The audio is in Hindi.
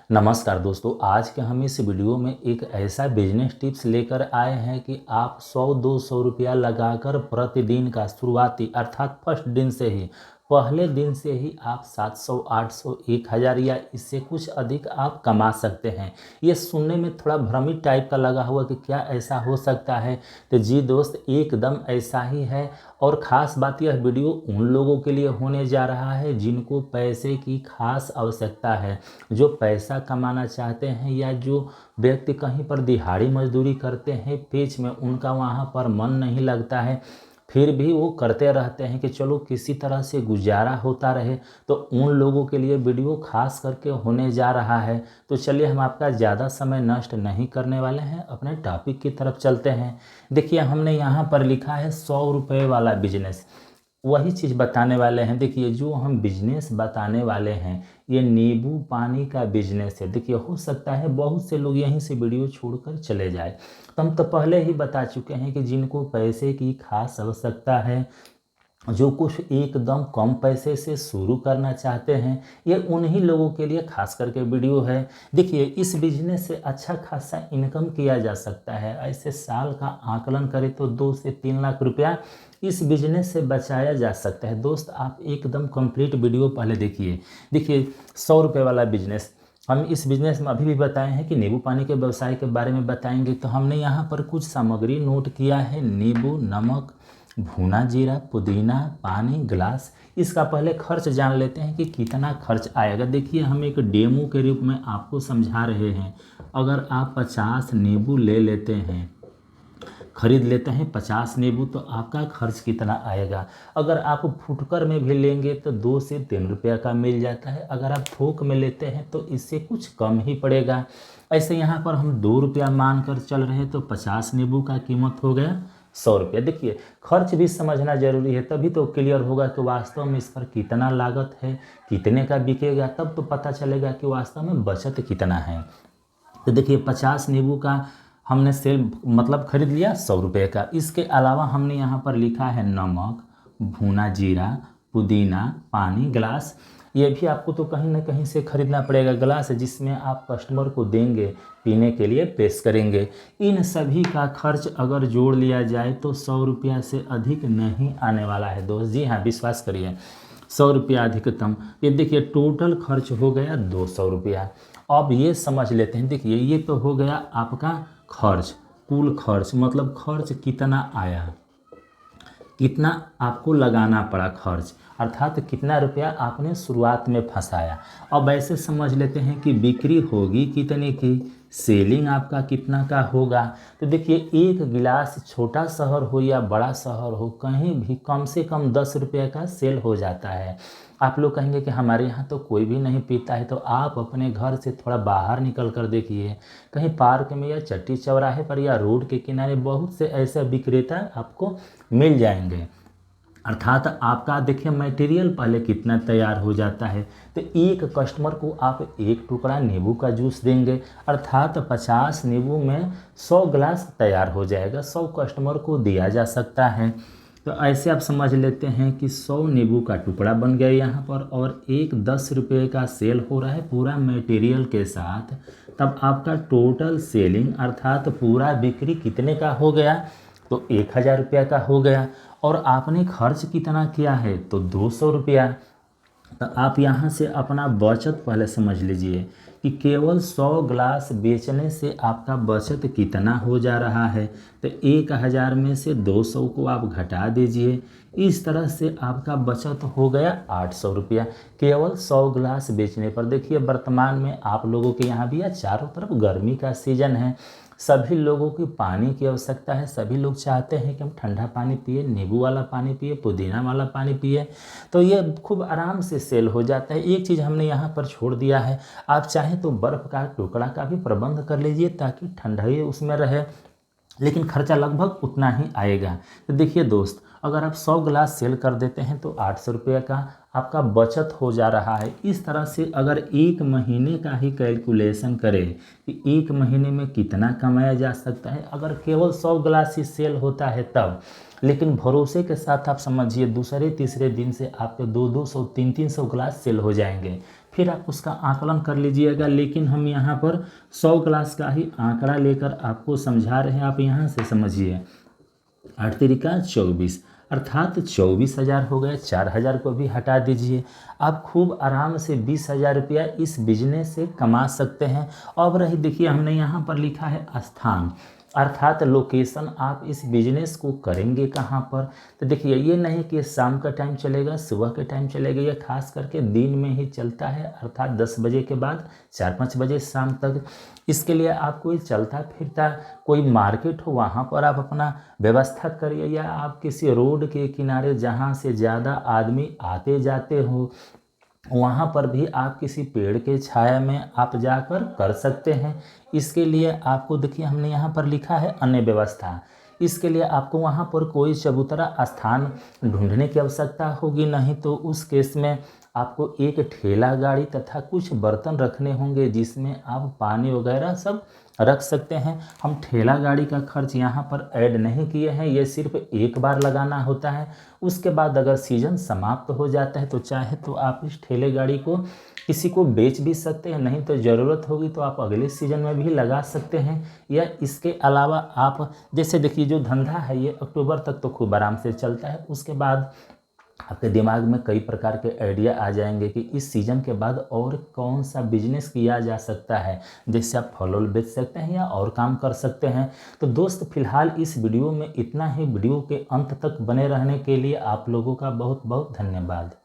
नमस्कार दोस्तों, आज के हम इस वीडियो में एक ऐसा बिजनेस टिप्स लेकर आए हैं कि आप 100-200 रुपया लगाकर प्रतिदिन का शुरुआती अर्थात फर्स्ट दिन से ही पहले दिन से ही आप 700, 800, 1000 या इससे कुछ अधिक आप कमा सकते हैं। ये सुनने में थोड़ा भ्रमित टाइप का लगा हुआ कि क्या ऐसा हो सकता है, तो जी दोस्त, एकदम ऐसा ही है। और ख़ास बात यह वीडियो उन लोगों के लिए होने जा रहा है जिनको पैसे की खास आवश्यकता है, जो पैसा कमाना चाहते हैं या जो व्यक्ति कहीं पर दिहाड़ी मजदूरी करते हैं, पेच में उनका वहाँ पर मन नहीं लगता है, फिर भी वो करते रहते हैं कि चलो किसी तरह से गुजारा होता रहे। तो उन लोगों के लिए वीडियो खास करके होने जा रहा है। तो चलिए, हम आपका ज़्यादा समय नष्ट नहीं करने वाले हैं, अपने टॉपिक की तरफ चलते हैं। देखिए, हमने यहाँ पर लिखा है 100 रुपये वाला बिजनेस, वही चीज़ बताने वाले हैं। देखिए, जो हम बिजनेस बताने वाले हैं ये नींबू पानी का बिजनेस है। देखिए, हो सकता है बहुत से लोग यहीं से वीडियो छोड़कर चले जाए, तो हम तो पहले ही बता चुके हैं कि जिनको पैसे की खास आवश्यकता है, जो कुछ एकदम कम पैसे से शुरू करना चाहते हैं, ये उन्हीं लोगों के लिए खास करके वीडियो है। देखिए, इस बिजनेस से अच्छा खासा इनकम किया जा सकता है। ऐसे साल का आकलन करें तो 2 से 3 लाख रुपया इस बिजनेस से बचाया जा सकता है। दोस्त, आप एकदम कंप्लीट वीडियो पहले देखिए। देखिए, 100 रुपये वाला बिजनेस, हम इस बिज़नेस में अभी भी बताए हैं कि नींबू पानी के व्यवसाय के बारे में बताएंगे। तो हमने यहाँ पर कुछ सामग्री नोट किया है। नींबू, नमक, भुना जीरा, पुदीना, पानी, ग्लास। इसका पहले खर्च जान लेते हैं कि कितना खर्च आएगा। देखिए, हम एक डेमो के रूप में आपको समझा रहे हैं। अगर आप 50 नींबू ले लेते हैं, खरीद लेते हैं 50 नींबू, तो आपका खर्च कितना आएगा। अगर आप फुटकर में भी लेंगे तो 2 से 3 रुपया का मिल जाता है। अगर आप थोक में लेते हैं तो इससे कुछ कम ही पड़ेगा। ऐसे यहाँ पर हम 2 रुपया मान कर चल रहे हैं, तो 50 नींबू का कीमत हो गया 100 रुपया। देखिए, खर्च भी समझना जरूरी है, तभी तो क्लियर होगा कि वास्तव में इस पर कितना लागत है, कितने का बिकेगा, तब तो पता चलेगा कि वास्तव में बचत कितना है। तो देखिए, 50 नींबू का हमने सेल मतलब खरीद लिया 100 रुपये का। इसके अलावा हमने यहाँ पर लिखा है नमक, भुना जीरा, पुदीना, पानी, ग्लास। ये भी आपको तो कहीं ना कहीं से खरीदना पड़ेगा। ग्लास जिसमें आप कस्टमर को देंगे, पीने के लिए पेश करेंगे। इन सभी का खर्च अगर जोड़ लिया जाए तो 100 रुपया से अधिक नहीं आने वाला है दोस्त। जी हाँ, विश्वास करिए, 100 रुपया अधिकतम। ये देखिए, टोटल खर्च हो गया 200 रुपया। अब ये समझ लेते हैं। देखिए, ये तो हो गया आपका खर्च, कुल खर्च, मतलब खर्च कितना आया, कितना आपको लगाना पड़ा खर्च, अर्थात कितना रुपया आपने शुरुआत में फंसाया। अब ऐसे समझ लेते हैं कि बिक्री होगी कितने की, सेलिंग आपका कितना का होगा। तो देखिए, एक गिलास छोटा शहर हो या बड़ा शहर हो, कहीं भी कम से कम 10 रुपये का सेल हो जाता है। आप लोग कहेंगे कि हमारे यहाँ तो कोई भी नहीं पीता है, तो आप अपने घर से थोड़ा बाहर निकल कर देखिए, कहीं पार्क में या चट्टी चौराहे पर या रोड के किनारे बहुत से ऐसे विक्रेता आपको मिल जाएंगे। अर्थात आपका देखिए मटेरियल पहले कितना तैयार हो जाता है। तो एक कस्टमर को आप एक टुकड़ा नींबू का जूस देंगे, अर्थात 50 नींबू में 100 गिलास तैयार हो जाएगा, 100 कस्टमर को दिया जा सकता है। तो ऐसे आप समझ लेते हैं कि 100 नींबू का टुकड़ा बन गया यहाँ पर, और एक 10 रुपये का सेल हो रहा है पूरा मटेरियल के साथ। तब आपका टोटल सेलिंग अर्थात पूरा बिक्री कितने का हो गया, तो 1000 रुपया का हो गया। और आपने खर्च कितना किया है, तो 200 रुपया। तो आप यहाँ से अपना बचत पहले समझ लीजिए कि केवल 100 ग्लास बेचने से आपका बचत कितना हो जा रहा है। तो 1000 में से 200 को आप घटा दीजिए। इस तरह से आपका बचत हो गया 800 रुपया केवल 100 ग्लास बेचने पर। देखिए, वर्तमान में आप लोगों के यहाँ भी चारों तरफ गर्मी का सीजन है, सभी लोगों की पानी की आवश्यकता है। सभी लोग चाहते हैं कि हम ठंडा पानी पिए, नींबू वाला पानी पिए, पुदीना वाला पानी पिए। तो ये खूब आराम से सेल हो जाता है। एक चीज़ हमने यहाँ पर छोड़ दिया है, आप चाहें तो बर्फ़ का टुकड़ा का भी प्रबंध कर लीजिए ताकि ठंडाई उसमें रहे, लेकिन खर्चा लगभग उतना ही आएगा। तो देखिए दोस्त, अगर आप 100 गिलास सेल कर देते हैं तो 800 रुपये का आपका बचत हो जा रहा है। इस तरह से अगर एक महीने का ही कैलकुलेशन करें कि एक महीने में कितना कमाया जा सकता है, अगर केवल 100 गिलास ही सेल होता है तब। लेकिन भरोसे के साथ आप समझिए, दूसरे तीसरे दिन से आपके 200-200, 300-300 गिलास सेल हो जाएंगे। फिर आप उसका आकलन कर लीजिएगा। लेकिन हम यहाँ पर 100 क्लास का ही आंकड़ा लेकर आपको समझा रहे हैं, आप यहाँ से समझिए। 8 तिरिका 24 अर्थात 24,000 हो गए। 4,000 को भी हटा दीजिए। आप खूब आराम से 20,000 रुपया इस बिजनेस से कमा सकते हैं। अब रही देखिए, हमने यहाँ पर लिखा है स्थान अर्थात लोकेशन, आप इस बिजनेस को करेंगे कहाँ पर। तो देखिए, ये नहीं कि शाम का टाइम चलेगा, सुबह के टाइम चलेगा, ये खास करके दिन में ही चलता है, अर्थात 10 बजे के बाद 4-5 बजे शाम तक। इसके लिए आप कोई चलता फिरता कोई मार्केट हो वहाँ पर आप अपना व्यवस्था करिए, या आप किसी रोड के किनारे जहाँ से ज़्यादा आदमी आते जाते हो वहाँ पर भी आप किसी पेड़ के छाया में आप जाकर कर सकते हैं। इसके लिए आपको देखिए, हमने यहाँ पर लिखा है अन्य व्यवस्था। इसके लिए आपको वहाँ पर कोई चबूतरा स्थान ढूंढने की आवश्यकता होगी, नहीं तो उस केस में आपको एक ठेला गाड़ी तथा कुछ बर्तन रखने होंगे जिसमें आप पानी वगैरह सब रख सकते हैं। हम ठेला गाड़ी का खर्च यहाँ पर ऐड नहीं किए हैं, ये सिर्फ एक बार लगाना होता है। उसके बाद अगर सीज़न समाप्त हो जाता है तो चाहे तो आप इस ठेले गाड़ी को किसी को बेच भी सकते हैं, नहीं तो ज़रूरत होगी तो आप अगले सीज़न में भी लगा सकते हैं। या इसके अलावा आप जैसे देखिए, जो धंधा है ये अक्टूबर तक तो खूब आराम से चलता है। उसके बाद आपके दिमाग में कई प्रकार के आइडिया आ जाएंगे कि इस सीज़न के बाद और कौन सा बिजनेस किया जा सकता है, जैसे आप फल वल बेच सकते हैं या और काम कर सकते हैं। तो दोस्त, फिलहाल इस वीडियो में इतना ही। वीडियो के अंत तक बने रहने के लिए आप लोगों का बहुत बहुत धन्यवाद।